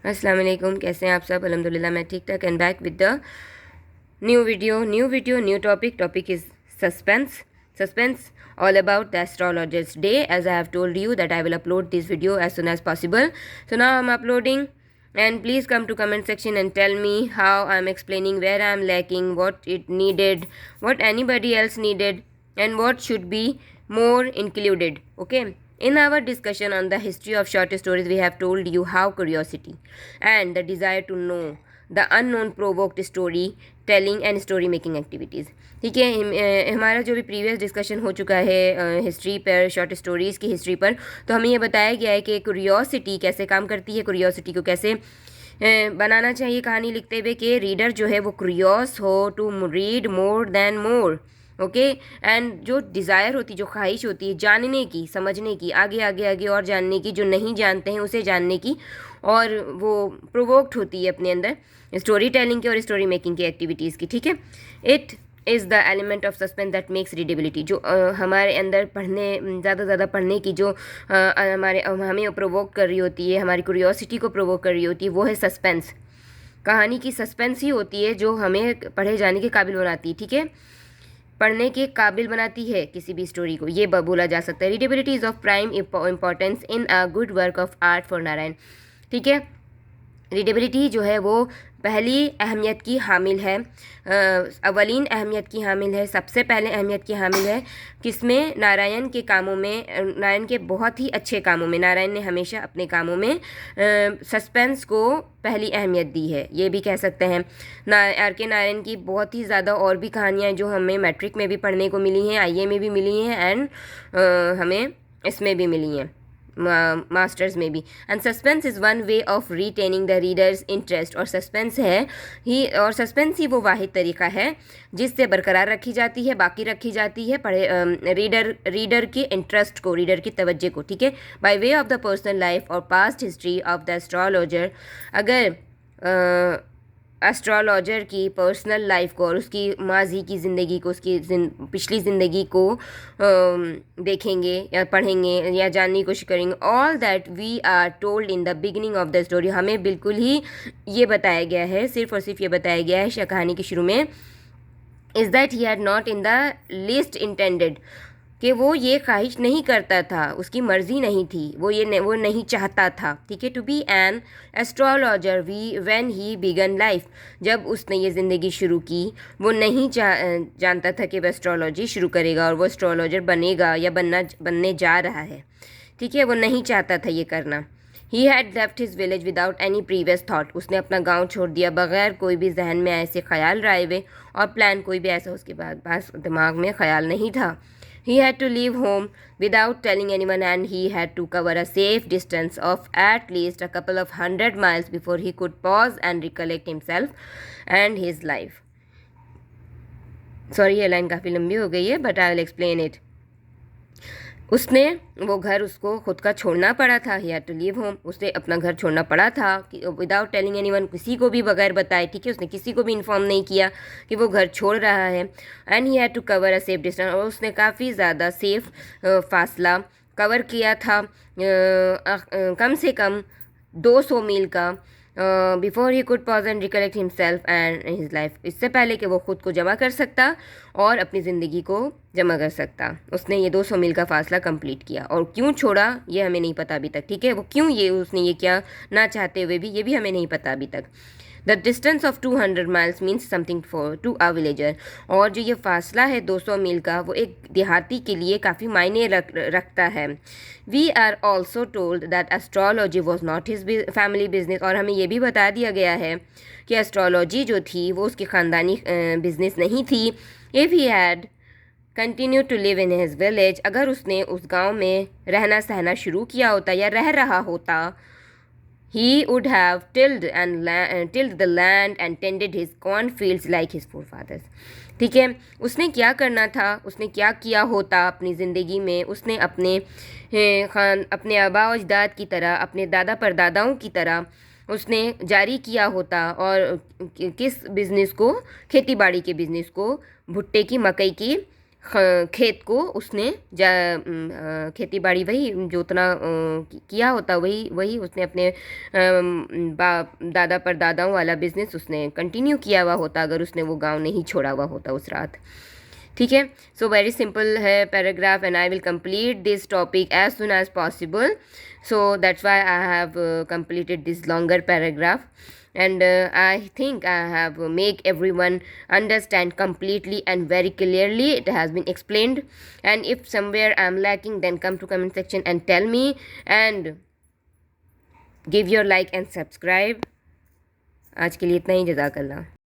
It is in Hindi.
अस्सलाम वालेकुम, कैसे हैं आप सब? अल्हम्दुलिल्लाह मैं ठीक ठाक and back with the new topic is suspense all about the astrologer's day. As I have told you that I will upload this video as soon as possible, so now I'm uploading, and please come to comment section and tell me how I'm explaining, where I'm lacking, what it needed, what anybody else needed, and what should be more included. Okay, in our discussion on the history of short stories, we have told you how curiosity and the desire to know the unknown provoked story telling and story making activities. ठीक है, हमारा जो भी प्रीवियस डिस्कशन हो चुका है हिस्ट्री पर, शॉर्ट स्टोरीज़ की हिस्ट्री पर, तो हमें ये बताया गया है कि क्यूरियोसिटी कैसे काम करती है, क्यूरियोसिटी को कैसे बनाना चाहिए कहानी लिखते हुए कि रीडर जो है वो क्यूरियस हो to read more than more. Okay, and जो डिज़ायर होती, जो ख्वाहिश होती है जानने की, समझने की, आगे आगे आगे और जानने की, जो नहीं जानते हैं उसे जानने की, और वो प्रोवोक्ड होती है अपने अंदर स्टोरी टेलिंग की और स्टोरी मेकिंग की एक्टिविटीज़ की. ठीक है, it is the element of suspense that makes readability. जो हमारे अंदर ज़्यादा पढ़ने की जो हमें प्रोवोक कर रही होती है, हमारी क्यूरियोसिटी को प्रोवोक कर रही होती है, वो है सस्पेंस. कहानी की सस्पेंस ही होती है जो हमें पढ़े जाने के काबिल बनाती है. ठीक है, पढ़ने के काबिल बनाती है किसी भी स्टोरी को, ये बोला जा सकता है. Readability is of prime importance in a good work of art for Narayan. ठीक है, रीडेबिलिटी जो है वो पहली अहमियत की हामिल है, अवलीन अहमियत की हामिल है, सबसे पहले अहमियत की हामिल है. किसमें? नारायण के कामों में, नारायण के बहुत ही अच्छे कामों में. नारायण ने हमेशा अपने कामों में सस्पेंस को पहली अहमियत दी है, ये भी कह सकते हैं. आर के नारायण की बहुत ही ज़्यादा और भी कहानियाँ जो हमें मैट्रिक में भी पढ़ने को मिली हैं, आईए में भी मिली हैं, एंड हमें इसमें भी मिली हैं, मास्टर्स में भी. And suspense is one way of retaining the readers interest. और सस्पेंस है ही, और सस्पेंस ही वो वाहिद तरीका है जिससे बरकरार रखी जाती है, बाकी रखी जाती है रीडर के इंटरेस्ट को, रीडर की तवज्जो को. ठीक है, by way of the personal life और past history of the astrologer. अगर एस्ट्रोलॉजर की पर्सनल लाइफ को और उसकी माजी की ज़िंदगी को, उसकी पिछली ज़िंदगी को देखेंगे या पढ़ेंगे या जानने की कोशिश करेंगे. All that we are told in the beginning of the story. हमें बिल्कुल ही ये बताया गया है, सिर्फ और सिर्फ ये बताया गया है कहानी के शुरू में, is that he had not in the list intended, कि वो ये ख्वाहिश नहीं करता था, उसकी मर्ज़ी नहीं थी, वो नहीं चाहता था. ठीक है, to be an astrologer when he began life. जब उसने ये ज़िंदगी शुरू की, वो नहीं जानता था कि वह एस्ट्रोलॉजी शुरू करेगा और वो एस्ट्रोलॉजर बनेगा या बनने जा रहा है. ठीक है, वो नहीं चाहता था ये करना. He had left his village without any previous thought. उसने अपना गाँव छोड़ दिया बगैर कोई भी जहन में ऐसे ख्याल राय हुए और प्लान कोई भी ऐसा उसके पास दिमाग में ख्याल नहीं था. He had to leave home without telling anyone, and he had to cover a safe distance of at least a couple of 100 miles before he could pause and recollect himself and his life. Sorry, ये लाइन काफ़ी लंबी हो गई है, but I will explain it. उसने वो घर उसको खुद का छोड़ना पड़ा था. He had to leave home. उसे अपना घर छोड़ना पड़ा था विदाउट टेलिंग एनीवन, किसी को भी बगैर बताए. ठीक है, उसने किसी को भी इन्फॉर्म नहीं किया कि वो घर छोड़ रहा है. And he had to cover a safe distance. और उसने काफ़ी ज़्यादा सेफ फासला कवर किया था, कम से कम 200 मील का, before he could pause and recollect himself and his life. इससे पहले कि वो ख़ुद को जमा कर सकता और अपनी ज़िंदगी को जमा कर सकता, उसने ये 200 मील का फासला कंप्लीट किया. और क्यों छोड़ा ये हमें नहीं पता अभी तक. ठीक है, वो क्यों उसने ये किया ना चाहते हुए भी, ये भी हमें नहीं पता अभी तक. The distance of 200 miles means something for to a villager. और जो ये फासला है 200 मील का, वो एक देहाती के लिए काफ़ी मायने रखता है. We are also told that astrology was not his family business. और हमें ये भी बता दिया गया है कि एस्ट्रोलॉजी जो थी वो उसकी ख़ानदानी बिजनेस नहीं थी. If he had continue to live in his village. अगर उसने उस गाँव में रहना सहना शुरू किया होता या रह रहा होता, he would have tilled the land and tended his cornfields like his forefathers. ठीक है, उसने क्या करना था, उसने क्या किया होता अपनी ज़िंदगी में. उसने अपने आबा अजदाद की तरह, अपने दादा परदादाओं की तरह उसने जारी किया होता. और किस बिज़नेस को? खेती बाड़ी के बिज़नेस को, भुट्टे की, मकई की खेत को उसने खेती बाड़ी वही जो उतना किया होता वही वही उसने अपने दादा पर दादाओं वाला बिजनेस उसने कंटिन्यू किया हुआ होता अगर उसने वो गांव नहीं छोड़ा हुआ होता उस रात। ठीक है, सो वेरी सिंपल है paragraph and I will complete this topic as soon as possible, so that's why I have completed this longer paragraph and I think I have make everyone understand completely and very clearly. It has been explained, and if somewhere I am lacking then come to comment section and tell me, and give your like and subscribe. आज के लिए इतना ही, जज़ाकल्लाह।